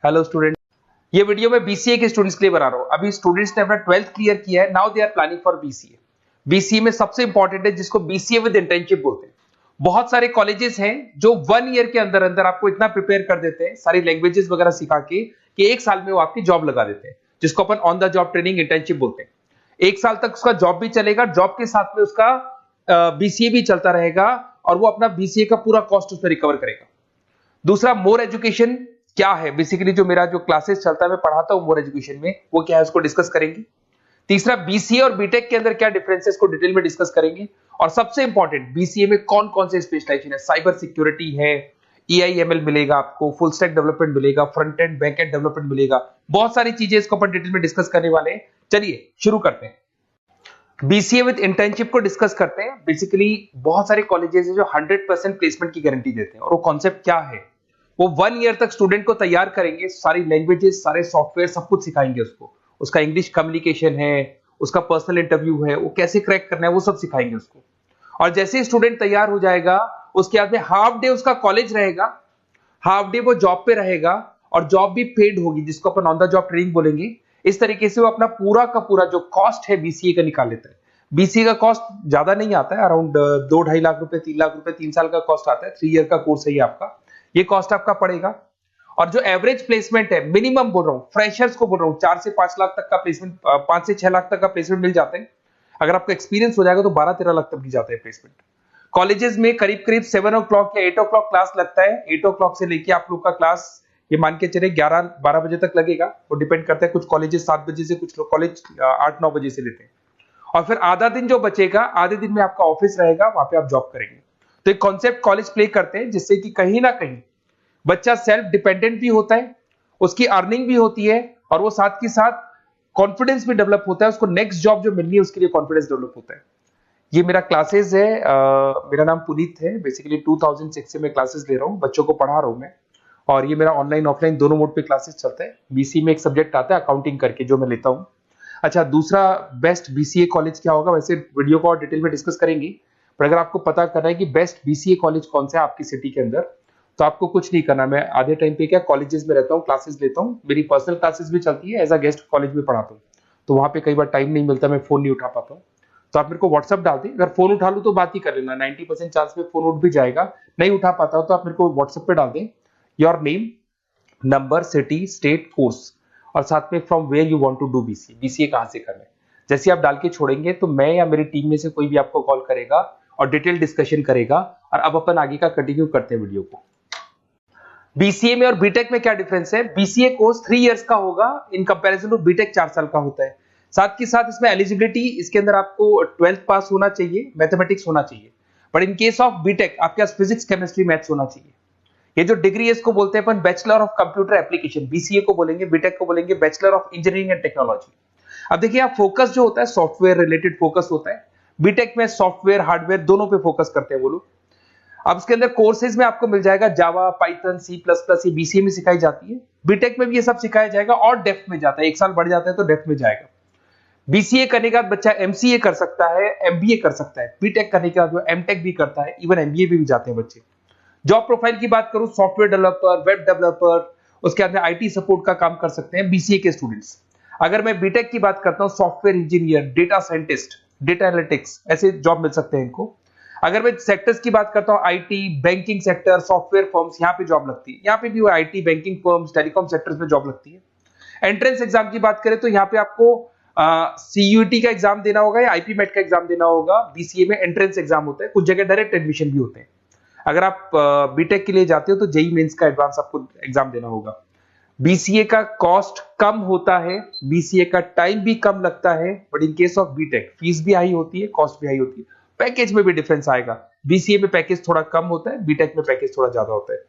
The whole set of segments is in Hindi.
हेलो स्टूडेंट, ये वीडियो मैं बीसीए के स्टूडेंट्स के लिए बना रहा हूं। अभी स्टूडेंट्स ने अपना 12th क्लियर किया है, now they are planning for BCA. BCA में सबसे इंपॉर्टेंट है जिसको बीसीए विद इंटर्नशिप बोलते हैं। बहुत सारे कॉलेजेस हैं जो 1 ईयर के अंदर अंदर आपको इतना प्रिपेयर कर देते हैं, सारी लैंग्वेजेस वगैरह सिखा के कि 1 साल में वो आपकी जॉब लगा देते हैं, जिसको अपन on the job training internship बोलते हैं। 1 साल तक उसका जॉब भी चलेगा, जॉब के साथ में उसका बीसीए भी चलता रहेगा और वो अपना बीसीए का पूरा कॉस्ट उसमें रिकवर करेगा। दूसरा, मोर एजुकेशन क्या है, बेसिकली जो मेरा जो क्लासेस चलता है मैं पढ़ाता हूं मोर एजुकेशन में, वो क्या है उसको डिस्कस करेंगे। तीसरा, बीसीए और बीटेक के अंदर क्या डिफरेंसेस को डिटेल में डिस्कस करेंगे। और सबसे इंपॉर्टेंट, बीसीए में कौन कौन से स्पेशलाइजेशन है, साइबर सिक्योरिटी है, ईआईएमएल मिलेगा आपको, फुल स्टैक डेवलपमेंट मिलेगा, front end back and development मिलेगा, बहुत सारी चीजें इसको अपन डिटेल में डिस्कस करने वाले हैं। चलिए शुरू करते हैं। बीसीए विद इंटर्नशिप को डिस्कस करते हैं। बेसिकली बहुत सारे कॉलेजेस हैं जो 100% प्लेसमेंट की गारंटी देते हैं, और वो कॉन्सेप्ट क्या है, वो 1 ईयर तक स्टूडेंट को तैयार करेंगे, सारी लैंग्वेजेस, सारे सॉफ्टवेयर, सब कुछ सिखाएंगे उसको। उसका इंग्लिश कम्युनिकेशन है, उसका पर्सनल इंटरव्यू है, वो कैसे क्रैक करना है, वो सब सिखाएंगे उसको। और जैसे ही स्टूडेंट तैयार हो जाएगा, उसके बाद में हाफ डे उसका कॉलेज रहेगा, हाफ डे वो जॉब पे रहेगा, और जॉब भी पेड होगी, जिसको अपन ऑन द जॉब ट्रेनिंग बोलेंगे। इस तरीके से वो अपना पूरा का पूरा जो कॉस्ट है बीसीए का निकाल लेता है। बीसीए का कॉस्ट ज्यादा नहीं आता है, अराउंड 2-2.5 लाख रुपए, 3 लाख रुपए 3 साल का कॉस्ट आता है। 3 ईयर का कोर्स है ये आपका, ये कॉस्ट आपका पड़ेगा। और जो एवरेज प्लेसमेंट है, मिनिमम बोल रहा हूं, फ्रेशर्स को बोल रहा हूं, 4 से 5 लाख तक का प्लेसमेंट, 5 से 6 लाख तक का प्लेसमेंट मिल जाता है। अगर आपका एक्सपीरियंस हो जाएगा तो 12-13 लाख तक भी जाता है प्लेसमेंट। कॉलेजेस में करीब करीब 7 o'clock या 8 o'clock क्लास लगता है। 8 o'clock से लेके आप लोग का क्लास, ये मान के चले 11-12 बजे तक लगेगा। वो डिपेंड करता है, कुछ कॉलेजेस 7 बजे से, कुछ लोग कॉलेज 8-9 बजे से लेते हैं। और फिर आधा दिन जो बचेगा, आधे दिन में आपका ऑफिस रहेगा, वहां पे आप जॉब करेंगे। तो एक कॉन्सेप्ट कॉलेज प्ले करते हैं, जिससे कि कहीं ना कहीं बच्चा सेल्फ डिपेंडेंट भी होता है, उसकी अर्निंग भी होती है, और वो साथ के साथ कॉन्फिडेंस भी डेवलप होता है। उसको नेक्स्ट जॉब जो मिलनी है उसके लिए कॉन्फिडेंस डेवलप होता है। ये मेरा क्लासेस है, मेरा नाम पुनीत है। बेसिकली 2006 से मैं क्लासेस ले रहा हूँ, बच्चों को पढ़ा रहा हूँ मैं। और ये मेरा ऑनलाइन ऑफलाइन दोनों मोड पे क्लासेस चलता है। बीसी में एक सब्जेक्ट आता है अकाउंटिंग करके, जो मैं लेता हूँ। अच्छा, दूसरा, बेस्ट बीसीए कॉलेज क्या होगा, वैसे वीडियो को और डिटेल में डिस्कस करेंगे, पर अगर आपको पता करना है कि बेस्ट बीसीए कॉलेज कौन सा है आपकी सिटी के अंदर, तो आपको कुछ नहीं करना। मैं आधे टाइम पे क्या कॉलेजेस में रहता हूँ, क्लासेस लेता हूँ, मेरी पर्सनल क्लासेस भी चलती है, एज अ गेस्ट कॉलेज में पढ़ाता हूँ। तो वहां पे कई बार टाइम नहीं मिलता, मैं फोन नहीं उठा पाता हूँ। तो आप मेरे को व्हाट्सअप डाल दें, अगर फोन उठा लूँ तो बात ही कर लेना, 90% चांस में फोन उठ भी जाएगा। नहीं उठा पाता हूँ तो आप मेरे को व्हाट्सएप पे डाल दें, your name, number, city, state, course, और साथ में from where you want to do BCA, BCA कहां से करना है। जैसे आप डाल के छोड़ेंगे तो मैं या मेरी टीम में से कोई भी आपको कॉल करेगा और डिटेल डिस्कशन करेगा। और अब अपन आगे का कंटिन्यू करते हैं वीडियो को। बीसीए में और बीटेक में क्या डिफरेंस है। बीसीए कोर्स 3 इयर्स का होगा, इन कंपैरिजन टू बीटेक 4 साल का होता है। साथ के साथ इसमें एलिजिबिलिटी, इसके अंदर आपको 12th पास होना चाहिए, मैथमेटिक्स होना चाहिए। But in case of BTech आपके पास फिजिक्स, केमिस्ट्री, मैथ्स होना चाहिए। ये जो डिग्री है इसको बोलते हैं अपन bachelor of computer application. BCA को बोलेंगे, बीटेक को बोलेंगे bachelor of engineering and technology. अब देखिए, आप फोकस जो होता है सॉफ्टवेयर रिलेटेड फोकस होता है। बीटेक में सॉफ्टवेयर, हार्डवेयर दोनों पे फोकस करते हैं वो लोग। अब इसके अंदर कोर्सेज में आपको मिल जाएगा जावा, पाइथन, सी प्लस प्लस, ये बीसीए में सिखाई जाती है। बीटेक में भी ये सब सिखाया जाएगा, और डेप्थ में जाता है, 1 साल बढ़ जाता है तो डेप्थ में जाएगा। बीसीए करने के बाद बच्चा एमसीए कर सकता है, एमबीए कर सकता है। बीटेक करने के बाद वो एमटेक भी करता है, इवन एमबीए भी जाते हैं बच्चे। जॉब प्रोफाइल की बात करूं, सॉफ्टवेयर डेवलपर, वेब डेवलपर, उसके बाद में आईटी सपोर्ट का काम कर सकते हैं बीसीए के स्टूडेंट्स। अगर मैं बीटेक की बात करता हूं, software engineer, data scientist, data analytics, ऐसे जॉब मिल सकते हैं इनको। अगर मैं सेक्टर्स की बात करता हूं, IT, banking sector, software firms, यहाँ पे जॉब लगती है। यहाँ पे भी वो IT, banking firms, telecom sectors में जॉब लगती है। एंट्रेंस एग्जाम की बात करें तो यहाँ पे आपको सीयूटी का एग्जाम देना होगा या आईपी मेट का एग्जाम देना होगा। बीसीए में एंट्रेंस एग्जाम होता है, कुछ जगह डायरेक्ट एडमिशन भी होते हैं। अगर आप बीटेक के लिए जाते हो तो जेई मेंस का एडवांस आपको एग्जाम देना होगा। बीसीए का कॉस्ट कम होता है, बीसीए का टाइम भी कम लगता है, but in case of BTech fees भी हाई होती है, कॉस्ट भी हाई होती है, पैकेज में भी डिफरेंस आएगा। बीसीए में पैकेज थोड़ा कम होता है, बीटेक में पैकेज थोड़ा ज्यादा होता है।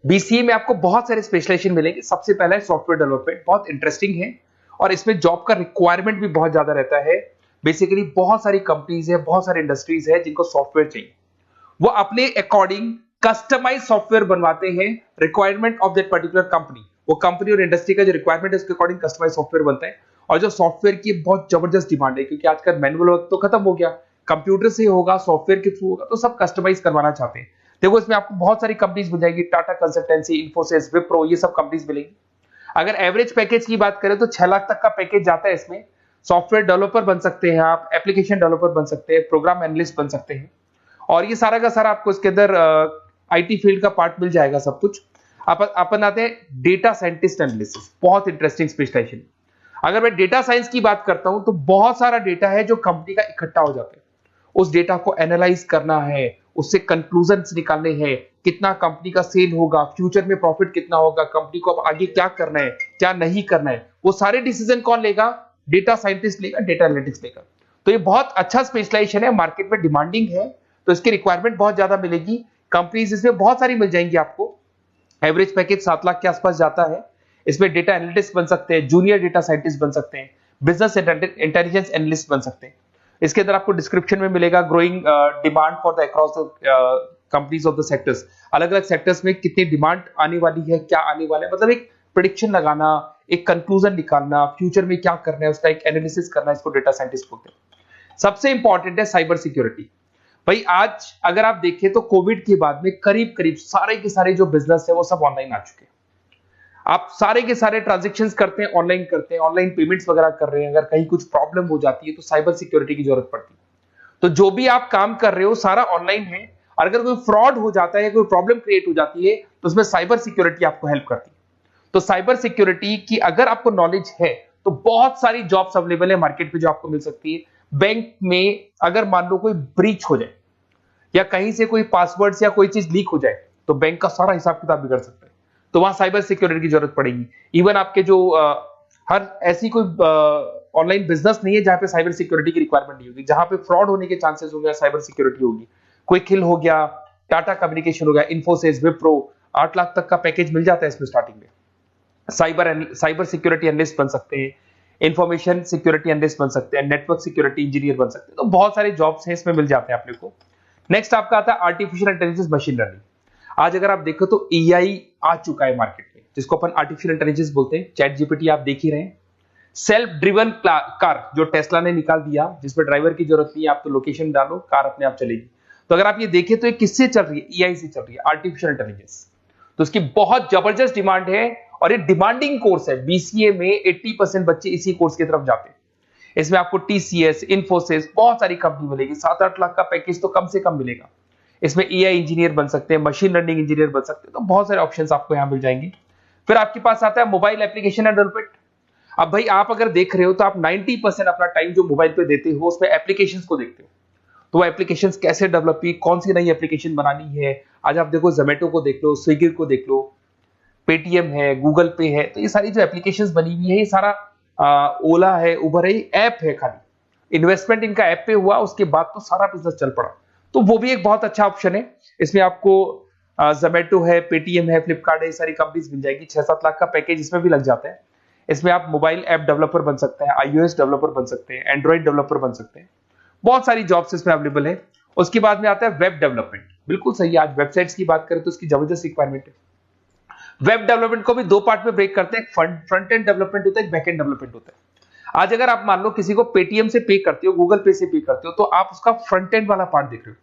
बीसीए में आपको बहुत सारे स्पेशलाइजेशन मिलेंगे। सबसे पहला है सॉफ्टवेयर डेवलपमेंट, बहुत इंटरेस्टिंग है, और इसमें जॉब का रिक्वायरमेंट भी बहुत ज्यादा रहता है। बेसिकली बहुत सारी कंपनीज है, बहुत सारी इंडस्ट्रीज है जिनको सॉफ्टवेयर चाहिए। वो अपने अकॉर्डिंग कस्टमाइज सॉफ्टवेयर बनवाते हैं, requirement of that particular company. वो कंपनी और इंडस्ट्री का जो रिक्वायरमेंट है उसके अकॉर्डिंग कस्टमाइज सॉफ्टवेयर बनता है। और जो सॉफ्टवेयर की बहुत जबरदस्त डिमांड है, क्योंकि आजकल मैनुअल वर्क तो खत्म हो गया, कंप्यूटर से होगा, सॉफ्टवेयर के थ्रू होगा, तो सब कस्टमाइज करवाना चाहते हैं। देखो इसमें आपको बहुत सारी कंपनीज मिल जाएगी, टाटा कंसल्टेंसी, इन्फोसिस, विप्रो, ये सब कंपनीज मिलेंगी। अगर एवरेज पैकेज की बात करें तो 6 लाख तक का पैकेज जाता है इसमें। सॉफ्टवेयर डेवलपर बन सकते हैं आप, एप्लीकेशन डेवलपर बन सकते हैं, प्रोग्राम एनालिस्ट बन सकते हैं, और ये सारा का सारा आपको इसके अंदर आईटी फील्ड का पार्ट मिल जाएगा सब कुछ। अपन आते हैं डेटा साइंटिस्ट एनालिसिस, बहुत इंटरेस्टिंग स्पेशलाइजेशन। अगर मैं डेटा साइंस की बात करता हूं तो बहुत सारा डेटा है जो कंपनी का इकट्ठा हो जाता है, उस डेटा को एनालाइज करना है, उससे कंक्लूजन्स निकालने हैं, कितना कंपनी का सेल होगा, फ्यूचर में प्रॉफिट कितना होगा, कंपनी को अब आगे क्या करना है, क्या नहीं करना है, वो सारे डिसीजन कौन लेगा? डेटा साइंटिस्ट लेगा, डेटा एनालिटिक्स लेगा। तो ये बहुत अच्छा स्पेशलाइजेशन है, मार्केट में डिमांडिंग है, तो इसकी रिक्वायरमेंट बहुत ज्यादा मिलेगी। कंपनीज इसमें बहुत सारी मिल जाएंगी आपको। एवरेज पैकेज 7 लाख के आसपास जाता है। इसमें डेटा एनालिटिक्स बन सकते हैं, जूनियर डेटा साइंटिस्ट बन सकते हैं, बिजनेस इंटेलिजेंस एनालिस्ट बन सकते हैं। इसके अंदर आपको डिस्क्रिप्शन में मिलेगा growing demand for the across the companies of the sectors. अलग अलग सेक्टर्स में कितनी डिमांड आने वाली है, क्या आने वाला है, मतलब एक प्रेडिक्शन लगाना, एक कंक्लूजन निकालना, फ्यूचर में क्या करना है उसका एक एनालिसिस करना, इसको डेटा साइंटिस्ट बोलते हैं। सबसे इंपॉर्टेंट है साइबर सिक्योरिटी। भाई आज अगर आप देखें तो कोविड के बाद में करीब करीब सारे के सारे जो बिजनेस है वो सब ऑनलाइन आ चुके हैं। आप सारे के सारे ट्रांजैक्शंस करते हैं, ऑनलाइन करते हैं, ऑनलाइन पेमेंट्स वगैरह कर रहे हैं। अगर कहीं कुछ प्रॉब्लम हो जाती है तो साइबर सिक्योरिटी की जरूरत पड़ती है। तो जो भी आप काम कर रहे हो सारा ऑनलाइन है, और अगर कोई फ्रॉड हो जाता है, कोई प्रॉब्लम क्रिएट हो जाती है तो उसमें साइबर सिक्योरिटी आपको हेल्प करती है। तो साइबर सिक्योरिटी की अगर आपको नॉलेज है तो बहुत सारी जॉब्स अवेलेबल है मार्केट में जो आपको मिल सकती है। बैंक में अगर मान लो कोई ब्रीच हो जाए या कहीं से कोई पासवर्ड या कोई चीज लीक हो जाए तो बैंक का सारा हिसाब किताब बिगड़ सकता है, तो वहां साइबर सिक्योरिटी की जरूरत पड़ेगी। इवन आपके जो हर ऐसी कोई ऑनलाइन बिजनेस नहीं है जहां पे साइबर सिक्योरिटी की रिक्वायरमेंट नहीं होगी, जहां पे फ्रॉड होने के चांसेस होंगे, साइबर सिक्योरिटी होगी। क्विक हिल हो गया, टाटा कम्युनिकेशन हो गया, इन्फोसिस, विप्रो, 8 लाख तक का पैकेज मिल जाता है इसमें स्टार्टिंग में। साइबर सिक्योरिटी एनालिस्ट बन सकते हैं, इंफॉर्मेशन सिक्योरिटी एनालिस्ट बन सकते हैं, नेटवर्क सिक्योरिटी इंजीनियर बन सकते हैं। तो बहुत सारे जॉब्स हैं इसमें मिल जाते हैं अपने को। नेक्स्ट आपका आता है आर्टिफिशियल इंटेलिजेंस, मशीन लर्निंग। आज अगर आप देखो तो एआई आ चुका है मार्केट में, जिसको अपन आर्टिफिशियल इंटेलिजेंस बोलते हैं। चैट जीपीटी आप देख ही रहे हैं। सेल्फ ड्रिवन कार जो टेस्ला ने निकाल दिया, जिसमें ड्राइवर की जरूरत नहीं है, आप तो लोकेशन डालो, कार अपने आप चलेगी। तो अगर आप ये देखें तो ये किससे चल रही है? एआई से चल रही है, आर्टिफिशियल इंटेलिजेंस। तो इसकी बहुत जबरदस्त डिमांड है और ये डिमांडिंग कोर्स है। बीसीए में 80% बच्चे इसी कोर्स की तरफ जाते हैं। इसमें आपको टीसीएस, इन्फोसिस, बहुत सारी कंपनी मिलेगी। 7-8 लाख का पैकेज तो कम से कम मिलेगा। इसमें एआई इंजीनियर बन सकते हैं, मशीन लर्निंग इंजीनियर बन सकते हैं। तो बहुत सारे ऑप्शंस आपको यहां मिल जाएंगे। फिर आपके पास आता है मोबाइल एप्लीकेशन डेवलपमेंट। अब भाई आप अगर देख रहे हो तो आप 90% अपना टाइम जो मोबाइल पे देते हो उसमें एप्लीकेशंस को देखते हो। तो वो एप्लीकेशंस कैसे डेवलप की, कौन सी नई एप्लीकेशन बनानी है। आज आप देखो जोमेटो को देख लो, स्विगी को देख लो, पेटीएम है, गूगल पे है। तो ये सारी जो एप्लीकेशंस बनी हुई है, ये सारा ओला है, उबर है, ऐप है। खाली इन्वेस्टमेंट इनका ऐप पे हुआ, उसके बाद तो सारा बिजनेस चल पड़ा। तो वो भी एक बहुत अच्छा ऑप्शन है। इसमें आपको जोमेटो है, पेटीएम है, फ्लिपकार्ट है, ये सारी कंपनीज मिल जाएगी। 6-7 लाख का पैकेज इसमें भी लग जाता है। इसमें आप मोबाइल ऐप डेवलपर बन सकते हैं, आईओएस डेवलपर बन सकते हैं, एंड्रॉइड डेवलपर बन सकते हैं। बहुत सारी जॉब्स इसमें अवेलेबल है। उसके बाद में आता है वेब डेवलपमेंट। बिल्कुल सही है, आज वेबसाइट्स की बात करें तो उसकी जबरदस्त रिक्वायरमेंट है। वेब डेवलपमेंट को भी दो पार्ट में ब्रेक करते हैं। फ्रंट एंड डेवलपमेंट होता है, बैक एंड डेवलपमेंट होता है। आज अगर आप मान लो किसी को पेटीएम से पे करते हो, गूगल पे से पे करते हो, तो आप उसका फ्रंट एंड वाला पार्ट देख रहे हो।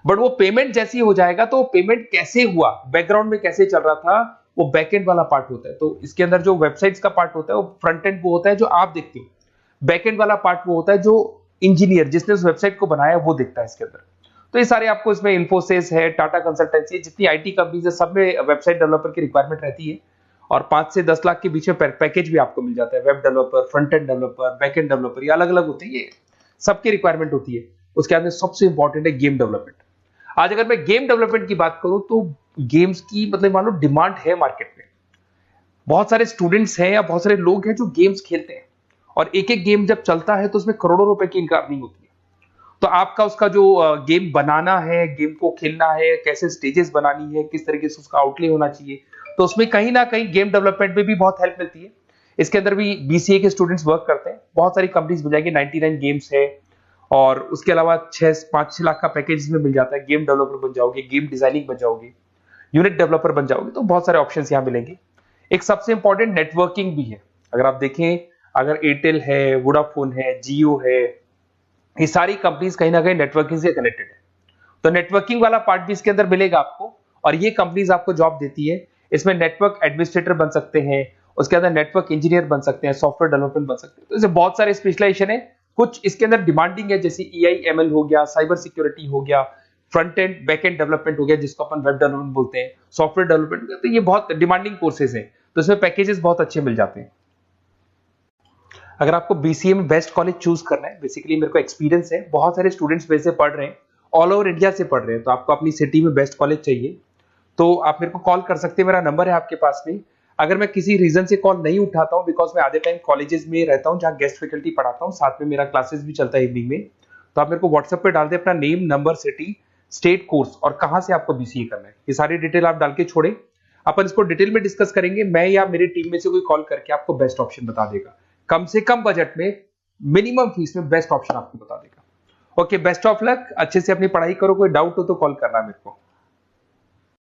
बट वो पेमेंट जैसी हो जाएगा तो पेमेंट कैसे हुआ, बैकग्राउंड में कैसे चल रहा था, वो बैकएंड वाला पार्ट होता है। तो इसके अंदर जो वेबसाइट्स का पार्ट होता है वो फ्रंट एंड वो होता है जो आप देखते हो। बैकएंड वाला पार्ट वो होता है जो इंजीनियर जिसने उस वेबसाइट को बनाया वो देखता है इसके अंदर। तो ये सारे आपको इसमें इन्फोसिस है, टाटा कंसल्टेंसी, जितनी आईटी कंपनीज है, सब में वेबसाइट डेवलपर की रिक्वायरमेंट रहती है। और 5 से 10 लाख के बीच में पैकेज भी आपको मिल जाता है। Web developer, front end developer, back end developer, ये अलग अलग होते हैं, ये सबकी रिक्वायरमेंट होती है। उसके बाद में सबसे इंपॉर्टेंट है गेम डेवलपमेंट। आज अगर मैं गेम डेवलपमेंट की बात करूं तो गेम्स की मतलब मान लो डिमांड है मार्केट में। बहुत सारे स्टूडेंट्स हैं या बहुत सारे लोग हैं जो गेम्स खेलते हैं, और एक एक गेम जब चलता है तो उसमें करोड़ों रुपए की इनकम अर्निंग होती है। तो आपका उसका जो गेम बनाना है, गेम को खेलना है, कैसे स्टेजेस बनानी है, किस तरीके से उसका आउटले होना चाहिए, तो उसमें कहीं ना कहीं गेम डेवलपमेंट में भी बहुत हेल्प मिलती है। इसके अंदर भी बीसीए के स्टूडेंट्स वर्क करते हैं। बहुत सारी कंपनीज मिल जाएगी, 99 गेम्स है। और उसके अलावा 5-6 लाख का पैकेज में मिल जाता है। गेम डेवलपर बन जाओगे, गेम डिजाइनिंग बन जाओगे, यूनिट डेवलपर बन जाओगे, तो बहुत सारे ऑप्शंस यहाँ मिलेंगे। एक सबसे इंपॉर्टेंट नेटवर्किंग भी है। अगर आप देखें, अगर एयरटेल है, वोडाफोन है, जियो है, ये सारी कंपनीज कहीं ना कहीं नेटवर्किंग से कनेक्टेड है। तो नेटवर्किंग वाला पार्ट भी इसके अंदर मिलेगा आपको, और ये कंपनीज आपको जॉब देती है। इसमें नेटवर्क एडमिनिस्ट्रेटर बन सकते हैं, उसके अंदर नेटवर्क इंजीनियर बन सकते हैं, सॉफ्टवेयर डेवलपमेंट बन सकते हैं। तो इसे बहुत सारे स्पेशलाइजेशन है। कुछ इसके अंदर डिमांडिंग है, जैसे EI/ML हो गया, साइबर सिक्योरिटी हो गया, front end back and development हो गया जिसको अपन वेब डेवलपमेंट बोलते हैं, सॉफ्टवेयर डेवलपमेंट। तो ये बहुत डिमांडिंग कोर्सेज हैं, तो इसमें पैकेजेस बहुत अच्छे मिल जाते हैं। अगर आपको BCA में बेस्ट कॉलेज चूज करना है, बेसिकली मेरे को एक्सपीरियंस है, बहुत सारे स्टूडेंट्स वैसे पढ़ रहे हैं, ऑल ओवर इंडिया से पढ़ रहे हैं, तो आपको अपनी सिटी में बेस्ट कॉलेज चाहिए तो आप मेरे को कॉल कर सकते हैं। मेरा नंबर है आपके पास में। अगर मैं किसी रीजन से कॉल नहीं उठाता हूं, बिकॉज मैं आधे टाइम कॉलेजेस में रहता हूं जहां गेस्ट फैकल्टी पढ़ाता हूं, साथ में मेरा क्लासेस भी चलता है इवनिंग में, तो आप मेरे को व्हाट्सएप पे डाल दें अपना name, number, city, state, course और कहां से आपको BCA करना है, ये सारी डिटेल आप डाल के छोड़े। अपन इसको डिटेल में डिस्कस करेंगे, मैं या मेरी टीम में से कोई कॉल करके आपको बेस्ट ऑप्शन बता देगा, कम से कम बजट में, मिनिमम फीस में बेस्ट ऑप्शन आपको बता देगा। ओके, बेस्ट ऑफ लक, अच्छे से अपनी पढ़ाई करो, कोई डाउट हो तो कॉल करना मेरे को।